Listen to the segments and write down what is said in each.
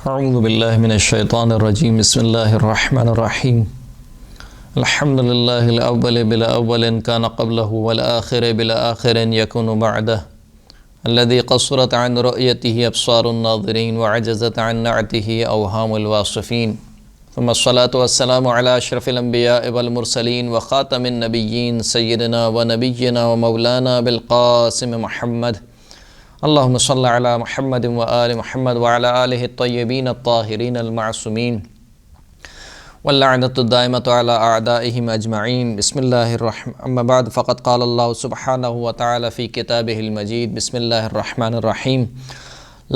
اعوذ باللہ من الشیطان الرجیم بسم اللہ الرحمن الرحیم الحمد للہ الاول بلا اول کان قبلہ والآخر بلا آخر یکون بعدہ الذي قصرت عن رؤيته ابصار الناظرین وعجزت عن نعته اوهام الواصفین ثم الصلاة والسلام على اشرف الانبیاء والمرسلین وخاتم النبیین سیدنا ونبینا ومولانا بالقاسم محمد اللہم صلی علی محمد وآل محمد وعلی آلہ الطیبین الطاہرین المعصومین واللعنۃ الدائمۃ علی اعدائہم اجمعین بسم اللہ الرحمن اما بعد فقد قال اللہ سبحانہ وتعالی فی کتابہ المجید بسم اللہ الرحمن الرحیم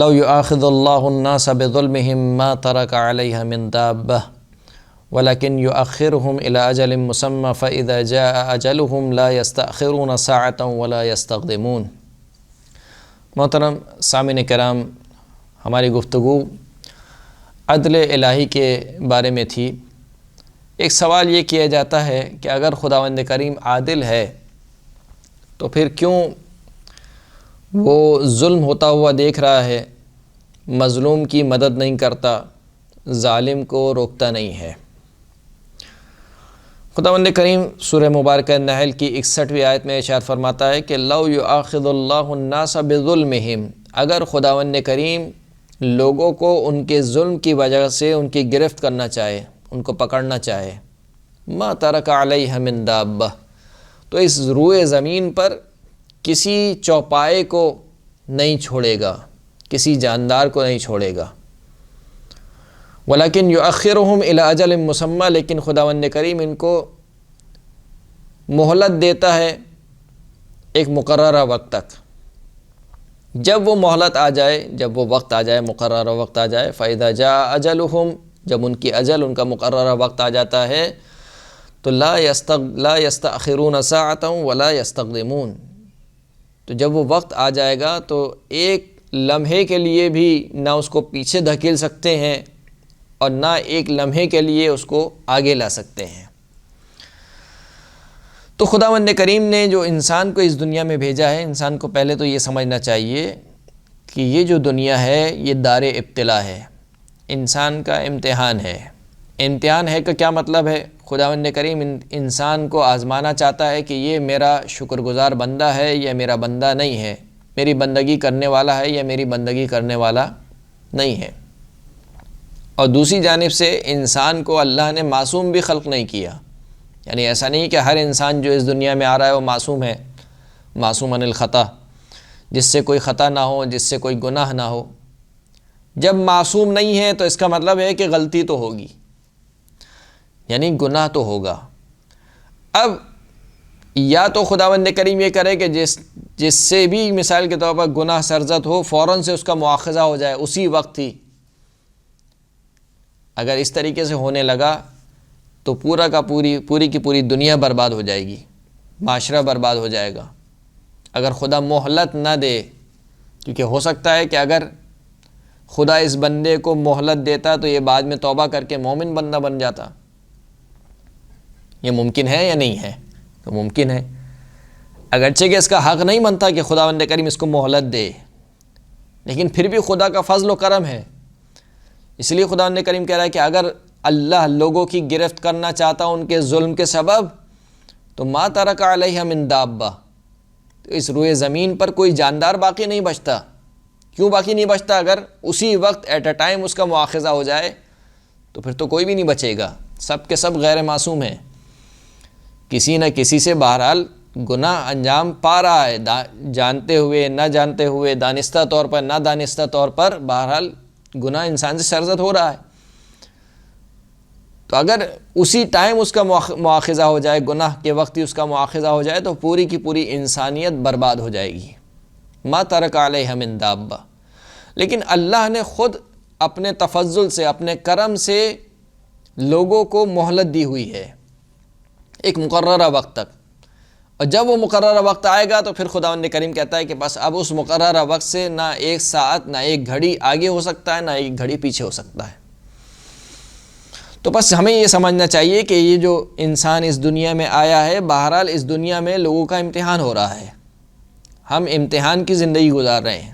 لو یؤاخذ اللہ الناس بظلمہم ما ترک علیہ من دابہ ولكن يؤخرهم إلى أجل مسمى فإذا جاء أجلهم لا يستأخرون ساعة ولا يستقدمون۔ محترم سامعین کرام، ہماری گفتگو عدل الہی کے بارے میں تھی۔ ایک سوال یہ کیا جاتا ہے کہ اگر خداوند کریم عادل ہے تو پھر کیوں وہ ظلم ہوتا ہوا دیکھ رہا ہے، مظلوم کی مدد نہیں کرتا، ظالم کو روکتا نہیں ہے؟ خداوند کریم سورہ مبارکہ نحل کی 61ویں آیت میں ارشاد فرماتا ہے کہ لو یؤاخذ اللہ الناس بظلمہم، اگر خداوند کریم لوگوں کو ان کے ظلم کی وجہ سے ان کی گرفت کرنا چاہے، ان کو پکڑنا چاہے، ما ترک علیہ من دابہ، تو اس روئے زمین پر کسی چوپائے کو نہیں چھوڑے گا، کسی جاندار کو نہیں چھوڑے گا۔ ولیکن یؤخرہم الی اجل مسمی، لیکن خداوند کریم ان کو مہلت دیتا ہے ایک مقررہ وقت تک۔ جب وہ مہلت آ جائے، جب وہ وقت آ جائے، مقررہ وقت آ جائے، فَإِذَا جَاءَ أَجَلُهُمْ، جب ان کی اجل، ان کا مقررہ وقت آ جاتا ہے تو لا يستأخرون ساعة ولا يستقدمون، تو جب وہ وقت آ جائے گا تو ایک لمحے کے لیے بھی نہ اس کو پیچھے دھکیل سکتے ہیں اور نہ ایک لمحے کے لیے اس کو آگے لا سکتے ہیں۔ تو خداوند کریم نے جو انسان کو اس دنیا میں بھیجا ہے، انسان کو پہلے تو یہ سمجھنا چاہیے کہ یہ جو دنیا ہے یہ دار ابتلا ہے، انسان کا امتحان ہے۔ امتحان ہے کا کیا مطلب ہے؟ خداوند کریم انسان کو آزمانا چاہتا ہے کہ یہ میرا شکر گزار بندہ ہے یا میرا بندہ نہیں ہے، میری بندگی کرنے والا ہے یا میری بندگی کرنے والا نہیں ہے۔ اور دوسری جانب سے انسان کو اللہ نے معصوم بھی خلق نہیں کیا، یعنی ایسا نہیں کہ ہر انسان جو اس دنیا میں آ رہا ہے وہ معصوم ہے، معصوم عن الخطا، جس سے کوئی خطا نہ ہو، جس سے کوئی گناہ نہ ہو۔ جب معصوم نہیں ہے تو اس کا مطلب ہے کہ غلطی تو ہوگی، یعنی گناہ تو ہوگا۔ اب یا تو خداوند کریم یہ کرے کہ جس سے بھی مثال کے طور پر گناہ سرزد ہو، فوراً سے اس کا مواخذہ ہو جائے اسی وقت ہی۔ اگر اس طریقے سے ہونے لگا تو پوری کی پوری دنیا برباد ہو جائے گی، معاشرہ برباد ہو جائے گا۔ اگر خدا مہلت نہ دے، کیونکہ ہو سکتا ہے کہ اگر خدا اس بندے کو مہلت دیتا تو یہ بعد میں توبہ کر کے مومن بندہ بن جاتا۔ یہ ممکن ہے یا نہیں ہے؟ تو ممکن ہے، اگرچہ کہ اس کا حق نہیں بنتا کہ خداوند کریم اس کو مہلت دے، لیکن پھر بھی خدا کا فضل و کرم ہے۔ اس لیے خداوند کریم کہہ رہا ہے کہ اگر اللہ لوگوں کی گرفت کرنا چاہتا ان کے ظلم کے سبب تو ما ترک علیہ من دابہ، تو اس روئے زمین پر کوئی جاندار باقی نہیں بچتا۔ کیوں باقی نہیں بچتا؟ اگر اسی وقت ایٹ اے ٹائم اس کا مواخذہ ہو جائے تو پھر تو کوئی بھی نہیں بچے گا، سب کے سب غیر معصوم ہیں، کسی نہ کسی سے بہرحال گناہ انجام پا رہا ہے، جانتے ہوئے نہ جانتے ہوئے، دانستہ طور پر نہ دانستہ طور پر، بہرحال گناہ انسان سے سرزد ہو رہا ہے۔ تو اگر اسی ٹائم اس کا مواخذہ ہو جائے، گناہ کے وقت ہی اس کا مواخذہ ہو جائے تو پوری کی پوری انسانیت برباد ہو جائے گی۔ ما ترک علیہ من دابہ، لیکن اللہ نے خود اپنے تفضل سے، اپنے کرم سے لوگوں کو مہلت دی ہوئی ہے ایک مقررہ وقت تک، اور جب وہ مقررہ وقت آئے گا تو پھر خداوند کریم کہتا ہے کہ بس اب اس مقررہ وقت سے نہ ایک ساعت، نہ ایک گھڑی آگے ہو سکتا ہے، نہ ایک گھڑی پیچھے ہو سکتا ہے۔ تو بس ہمیں یہ سمجھنا چاہیے کہ یہ جو انسان اس دنیا میں آیا ہے، بہرحال اس دنیا میں لوگوں کا امتحان ہو رہا ہے، ہم امتحان کی زندگی گزار رہے ہیں۔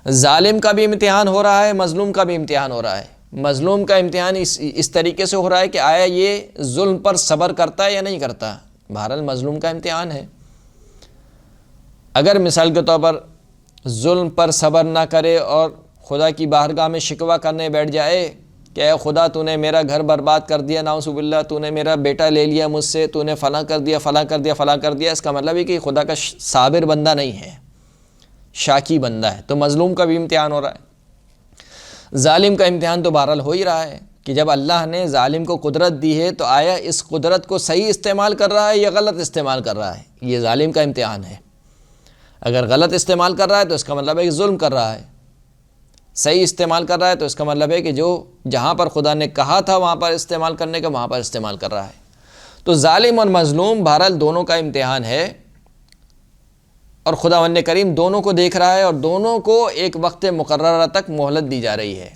ظالم کا بھی امتحان ہو رہا ہے، مظلوم کا بھی امتحان ہو رہا ہے۔ مظلوم کا امتحان اس طریقے سے ہو رہا ہے کہ آیا یہ ظلم پر صبر کرتا ہے یا نہیں کرتا۔ بہرحال مظلوم کا امتحان ہے۔ اگر مثال کے طور پر ظلم پر صبر نہ کرے اور خدا کی بارگاہ میں شکوہ کرنے بیٹھ جائے کہ اے خدا تو نے میرا گھر برباد کر دیا، نعوذ باللہ، تو نے میرا بیٹا لے لیا مجھ سے، تو نے فلاں کر دیا، فلاں کر دیا، فلاں کر دیا، اس کا مطلب ہے کہ خدا کا صابر بندہ نہیں ہے، شاکی بندہ ہے۔ تو مظلوم کا بھی امتحان ہو رہا ہے۔ ظالم کا امتحان تو بہرحال ہو ہی رہا ہے کہ جب اللہ نے ظالم کو قدرت دی ہے تو آیا اس قدرت کو صحیح استعمال کر رہا ہے یا غلط استعمال کر رہا ہے، یہ ظالم کا امتحان ہے۔ اگر غلط استعمال کر رہا ہے تو اس کا مطلب ہے کہ ظلم کر رہا ہے، صحیح استعمال کر رہا ہے تو اس کا مطلب ہے کہ جو جہاں پر خدا نے کہا تھا وہاں پر استعمال کرنے کا، وہاں پر استعمال کر رہا ہے۔ تو ظالم اور مظلوم بہرحال دونوں کا امتحان ہے، اور خداوند کریم دونوں کو دیکھ رہا ہے اور دونوں کو ایک وقت مقررہ تک مہلت دی جا رہی ہے۔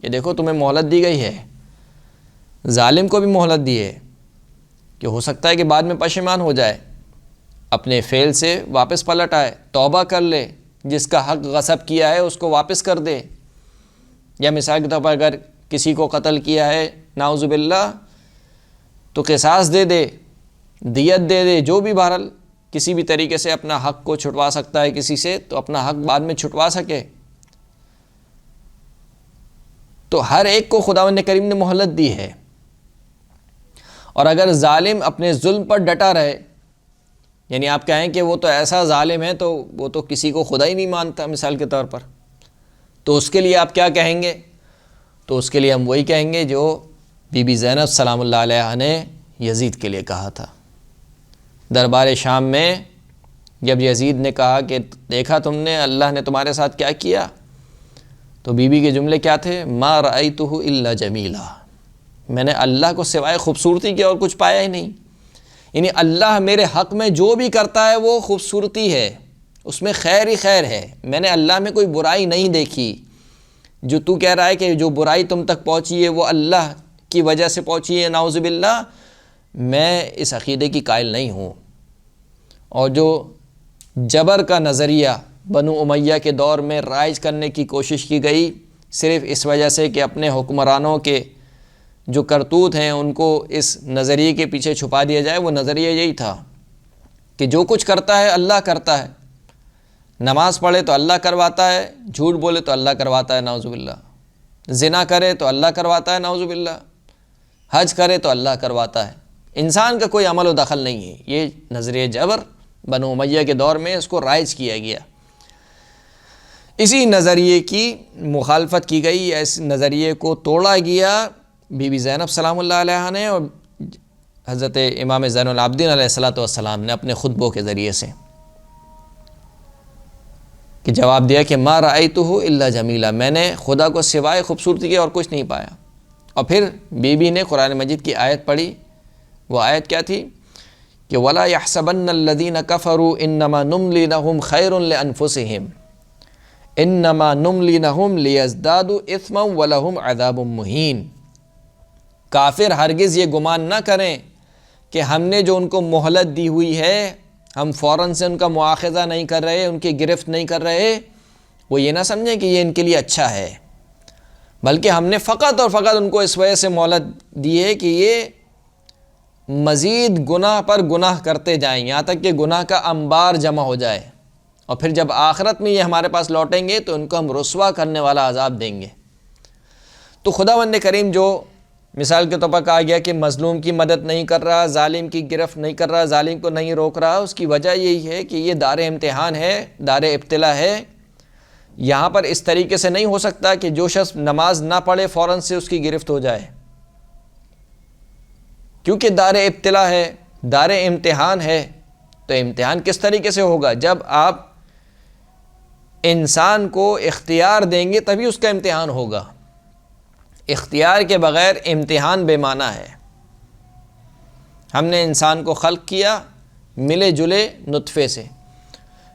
یہ دیکھو تمہیں مہلت دی گئی ہے، ظالم کو بھی مہلت دی ہے کہ ہو سکتا ہے کہ بعد میں پشیمان ہو جائے، اپنے فعل سے واپس پلٹ آئے، توبہ کر لے، جس کا حق غصب کیا ہے اس کو واپس کر دے، یا مثال کے طور پر اگر کسی کو قتل کیا ہے نعوذ باللہ تو قصاص دے دے، دیت دے دے، جو بھی بہرحال کسی بھی طریقے سے اپنا حق کو چھٹوا سکتا ہے کسی سے، تو اپنا حق بعد میں چھٹوا سکے۔ تو ہر ایک کو خداوند کریم نے مہلت دی ہے، اور اگر ظالم اپنے ظلم پر ڈٹا رہے، یعنی آپ کہیں کہ وہ تو ایسا ظالم ہے تو وہ تو کسی کو خدا ہی نہیں مانتا مثال کے طور پر، تو اس کے لیے آپ کیا کہیں گے؟ تو اس کے لیے ہم وہی کہیں گے جو بی بی زینب سلام اللہ علیہا نے یزید کے لیے کہا تھا دربار شام میں، جب یزید نے کہا کہ دیکھا تم نے اللہ نے تمہارے ساتھ کیا کیا، تو بی بی کے جملے کیا تھے؟ ما رأیتہ الا جمیلا، میں نے اللہ کو سوائے خوبصورتی کے اور کچھ پایا ہی نہیں۔ یعنی اللہ میرے حق میں جو بھی کرتا ہے وہ خوبصورتی ہے، اس میں خیر ہی خیر ہے، میں نے اللہ میں کوئی برائی نہیں دیکھی۔ جو تو کہہ رہا ہے کہ جو برائی تم تک پہنچی ہے وہ اللہ کی وجہ سے پہنچی ہے، نعوذ باللہ، میں اس عقیدے کی قائل نہیں ہوں۔ اور جو جبر کا نظریہ بنو امیہ کے دور میں رائج کرنے کی کوشش کی گئی، صرف اس وجہ سے کہ اپنے حکمرانوں کے جو کرتوت ہیں ان کو اس نظریے کے پیچھے چھپا دیا جائے، وہ نظریہ یہی تھا کہ جو کچھ کرتا ہے اللہ کرتا ہے، نماز پڑھے تو اللہ کرواتا ہے، جھوٹ بولے تو اللہ کرواتا ہے نعوذ باللہ، زنا کرے تو اللہ کرواتا ہے نعوذ باللہ، حج کرے تو اللہ کرواتا ہے، انسان کا کوئی عمل و دخل نہیں ہے۔ یہ نظریہ جبر بنو امیہ کے دور میں اس کو رائج کیا گیا، اسی نظریے کی مخالفت کی گئی، اس نظریے کو توڑا گیا بی بی زینب سلام اللہ علیہا نے اور حضرت امام زین العابدین علیہ السلام نے اپنے خطبوں کے ذریعے سے، کہ جواب دیا کہ ما رأیتہ الا جمیلا، میں نے خدا کو سوائے خوبصورتی کے اور کچھ نہیں پایا۔ اور پھر بی بی نے قرآن مجید کی آیت پڑھی، وہ آیت کیا تھی کہ وَلَا يَحْسَبَنَّ الَّذِينَ كَفَرُوا إِنَّمَا نُمْلِي لَهُمْ خَيْرٌ لِأَنفُسِهِمْ إِنَّمَا نُمْلِي لَهُمْ لِيَزْدَادُوا إِثْمًا وَلَهُمْ عَذَابٌ مُّهِينٌ۔ کافر ہرگز یہ گمان نہ کریں کہ ہم نے جو ان کو مہلت دی ہوئی ہے ہم فوراً سے ان کا مواخذہ نہیں کر رہے، ان کی گرفت نہیں کر رہے، وہ یہ نہ سمجھیں کہ یہ ان کے لیے اچھا ہے، بلکہ ہم نے فقط اور فقط ان کو اس وجہ سے مہلت دی ہے کہ یہ مزید گناہ پر گناہ کرتے جائیں، یہاں تک کہ گناہ کا انبار جمع ہو جائے، اور پھر جب آخرت میں یہ ہمارے پاس لوٹیں گے تو ان کو ہم رسوا کرنے والا عذاب دیں گے۔ تو خداوند کریم جو مثال کے طور پر کہا گیا کہ مظلوم کی مدد نہیں کر رہا، ظالم کی گرفت نہیں کر رہا، ظالم کو نہیں روک رہا، اس کی وجہ یہی ہے کہ یہ دار امتحان ہے، دار ابتلا ہے۔ یہاں پر اس طریقے سے نہیں ہو سکتا کہ جو شخص نماز نہ پڑھے فوراً سے اس کی گرفت ہو جائے، کیونکہ دار ابتلا ہے، دار امتحان ہے۔ تو امتحان کس طریقے سے ہوگا؟ جب آپ انسان کو اختیار دیں گے تبھی اس کا امتحان ہوگا، اختیار کے بغیر امتحان بے معنی ہے۔ ہم نے انسان کو خلق کیا ملے جلے نطفے سے،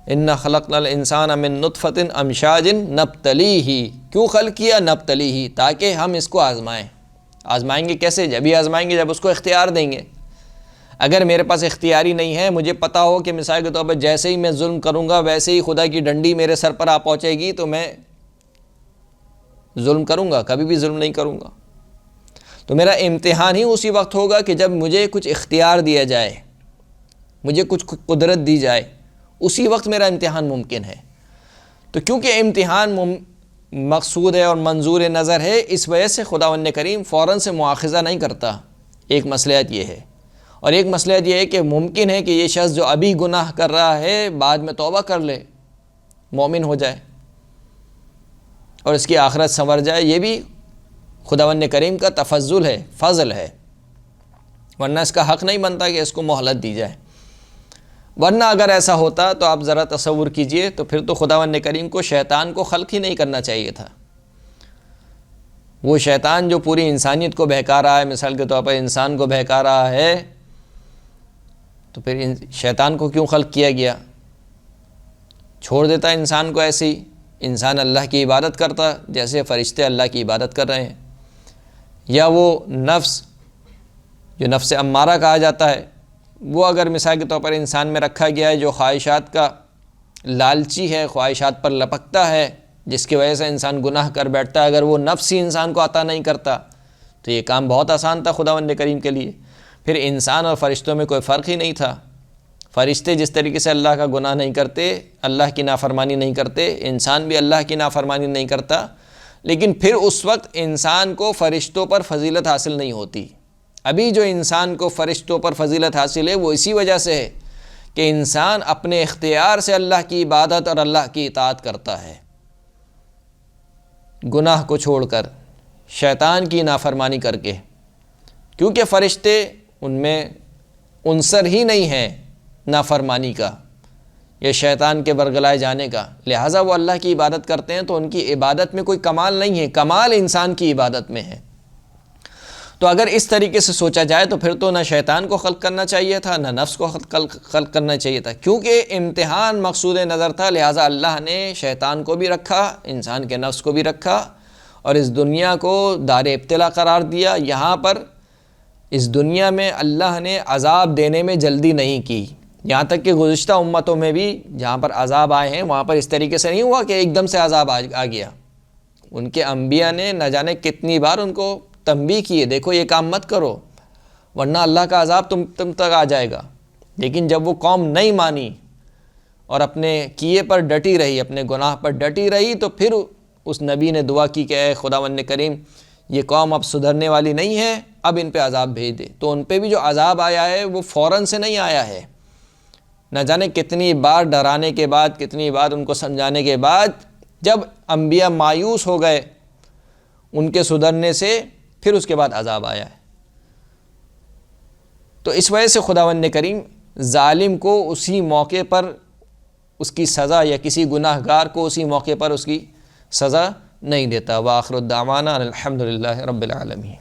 اِنَّا خَلَقْنَا الْإِنسَانَ مِن نُطْفَةٍ أَمْشَاجٍ نَبْتَلِيهِ، کیوں خلق کیا؟ نبتلیہ، تاکہ ہم اس کو آزمائیں۔ آزمائیں گے کیسے؟ جب ہی آزمائیں گے جب اس کو اختیار دیں گے۔ اگر میرے پاس اختیاری نہیں ہے، مجھے پتہ ہو کہ مثال کے طور پر جیسے ہی میں ظلم کروں گا ویسے ہی خدا کی ڈنڈی میرے سر پر آ پہنچے گی، تو میں ظلم کروں گا؟ کبھی بھی ظلم نہیں کروں گا۔ تو میرا امتحان ہی اسی وقت ہوگا کہ جب مجھے کچھ اختیار دیا جائے، مجھے کچھ قدرت دی جائے، اسی وقت میرا امتحان ممکن ہے۔ تو کیونکہ امتحان مقصود ہے اور منظور نظر ہے، اس وجہ سے خداوند کریم فوراً سے مواخذہ نہیں کرتا۔ ایک مصلحت یہ ہے، اور ایک مصلحت یہ ہے کہ ممکن ہے کہ یہ شخص جو ابھی گناہ کر رہا ہے بعد میں توبہ کر لے، مومن ہو جائے اور اس کی آخرت سنور جائے۔ یہ بھی خداوند کریم کا تفضل ہے، فضل ہے، ورنہ اس کا حق نہیں بنتا کہ اس کو مہلت دی جائے۔ ورنہ اگر ایسا ہوتا تو آپ ذرا تصور کیجئے، تو پھر تو خداوند کریم کو شیطان کو خلق ہی نہیں کرنا چاہیے تھا۔ وہ شیطان جو پوری انسانیت کو بہکا رہا ہے، مثال کے طور پر انسان کو بہکا رہا ہے، تو پھر شیطان کو کیوں خلق کیا گیا؟ چھوڑ دیتا انسان کو ایسے ہی، انسان اللہ کی عبادت کرتا جیسے فرشتے اللہ کی عبادت کر رہے ہیں۔ یا وہ نفس جو نفس امارہ کہا جاتا ہے، وہ اگر مثال کے طور پر انسان میں رکھا گیا ہے، جو خواہشات کا لالچی ہے، خواہشات پر لپکتا ہے، جس کی وجہ سے انسان گناہ کر بیٹھتا ہے، اگر وہ نفس ہی انسان کو عطا نہیں کرتا تو یہ کام بہت آسان تھا خداوند کریم کے لیے۔ پھر انسان اور فرشتوں میں کوئی فرق ہی نہیں تھا۔ فرشتے جس طریقے سے اللہ کا گناہ نہیں کرتے، اللہ کی نافرمانی نہیں کرتے، انسان بھی اللہ کی نافرمانی نہیں کرتا، لیکن پھر اس وقت انسان کو فرشتوں پر فضیلت حاصل نہیں ہوتی۔ ابھی جو انسان کو فرشتوں پر فضیلت حاصل ہے وہ اسی وجہ سے ہے کہ انسان اپنے اختیار سے اللہ کی عبادت اور اللہ کی اطاعت کرتا ہے، گناہ کو چھوڑ کر، شیطان کی نافرمانی کر کے۔ کیونکہ فرشتے ان میں عنصر ہی نہیں ہے نافرمانی کا یا شیطان کے برگلائے جانے کا، لہٰذا وہ اللہ کی عبادت کرتے ہیں، تو ان کی عبادت میں کوئی کمال نہیں ہے، کمال انسان کی عبادت میں ہے۔ تو اگر اس طریقے سے سوچا جائے تو پھر تو نہ شیطان کو خلق کرنا چاہیے تھا، نہ نفس کو خلق کرنا چاہیے تھا، کیونکہ امتحان مقصود نظر تھا، لہٰذا اللہ نے شیطان کو بھی رکھا، انسان کے نفس کو بھی رکھا، اور اس دنیا کو دار ابتلا قرار دیا۔ یہاں پر اس دنیا میں اللہ نے عذاب دینے میں جلدی نہیں کی، یہاں تک کہ گزشتہ امتوں میں بھی جہاں پر عذاب آئے ہیں وہاں پر اس طریقے سے نہیں ہوا کہ ایک دم سے عذاب آ گیا۔ ان کے انبیاء نے نہ جانے کتنی بار ان کو تنبیہ کیے، دیکھو یہ کام مت کرو ورنہ اللہ کا عذاب تم تک آ جائے گا۔ لیکن جب وہ قوم نہیں مانی اور اپنے کیے پر ڈٹی رہی، اپنے گناہ پر ڈٹی رہی، تو پھر اس نبی نے دعا کی کہ اے خداوند کریم، یہ قوم اب سدھرنے والی نہیں ہے، اب ان پہ عذاب بھیج دے۔ تو ان پہ بھی جو عذاب آیا ہے وہ فوراً سے نہیں آیا ہے، نہ جانے کتنی بار ڈرانے کے بعد، کتنی بار ان کو سمجھانے کے بعد، جب انبیاء مایوس ہو گئے ان کے سدھرنے سے، پھر اس کے بعد عذاب آیا ہے۔ تو اس وجہ سے خداوند کریم ظالم کو اسی موقع پر اس کی سزا، یا کسی گناہ گار کو اسی موقع پر اس کی سزا نہیں دیتا۔ وآخر الدعوانا الحمدللہ رب العالمین۔